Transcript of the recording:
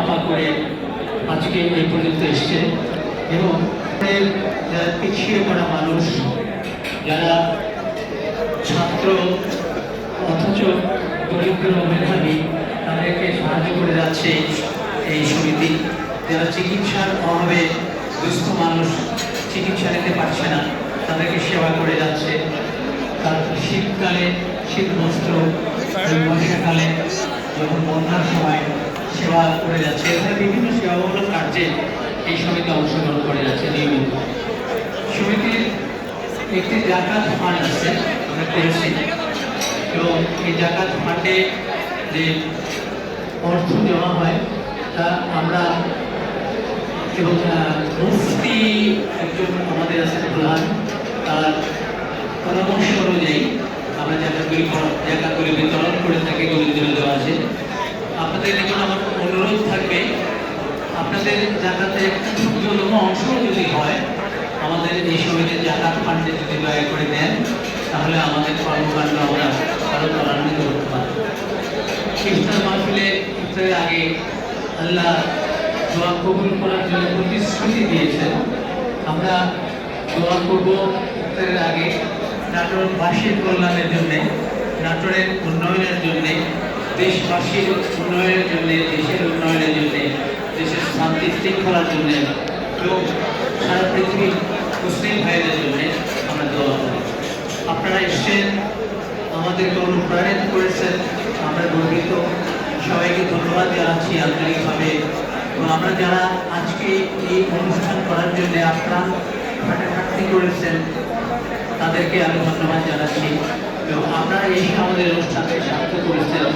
আপা করে আজকে এই পর্যন্ত এসছে এবং যারা পিছিয়ে পড়া মানুষ, যারা ছাত্র অথচ দরিদ্র মেধাবী, তাদেরকে সাহায্য করে যাচ্ছে এই সমিতি। যারা চিকিৎসার অভাবে দুস্থ মানুষ চিকিৎসা নিতে পারছে না, তাদেরকে সেবা করে যাচ্ছে। তার শীতকালে শীত বস্ত্র, বর্ষাকালে যখন বন্যার সময় সেবা করে যাচ্ছে। এখানে বিভিন্ন সেবামূলক কার্যে এই সমিতি অংশগ্রহণ করে যাচ্ছে নিয়মিত। সমিতির একটি জাকাত ফান্ড আছে, আমরা করেছি, এবং এই জাকাত ফান্ডে যে অর্থ দেওয়া হয় তা আমরা এবং মুফতি একজন আমাদের আছে প্রধান, তার পরামর্শ অনুযায়ী আমরা জাকাতগুলি বিতরণ করে থাকি, গরিবদের দেওয়া আছে। আপনাদের নিকট আমার অনুরোধ থাকবে, আপনাদের জাকাতের একটা ন্যূনতম অংশ যদি হয় আমাদের এই সমিতির জাকাত ফান্ডে যদি দয়া করে দেন, তাহলে আমাদের কর্মকাণ্ড আমরা আরো ত্বরান্বিত করতে পারব। ইফতার মাহফিলে ইফতারের আগে আল্লাহ দোয়া কবুল করার জন্য প্রতিশ্রুতি দিয়েছেন। আমরা দোয়া করব ইফতারের আগে নাটোরবাসীর কল্যাণের জন্যে, নাটোরের উন্নয়নের জন্যে, দেশবাসীর উন্নয়নের জন্যে, দেশের উন্নয়নের জন্যে, দেশের শান্তি শৃঙ্খলার জন্যে এবং সারা পৃথিবীর মুসলিম ভাইদের জন্যে আমরা দোয়া করি। আপনারা এসছেন, আমাদেরকে অনুপ্রাণিত করেছেন, আমরা গর্বিত। সবাইকে ধন্যবাদ জানাচ্ছি আন্তরিকভাবে। এবং আমরা যারা আজকে এই অনুষ্ঠান করার জন্য আপনারা খাটাখাটনি করেছেন, তাদেরকে আমি ধন্যবাদ জানাচ্ছি এবং আপনারা এসে আমাদের অনুষ্ঠানকে সার্থক করেছেন।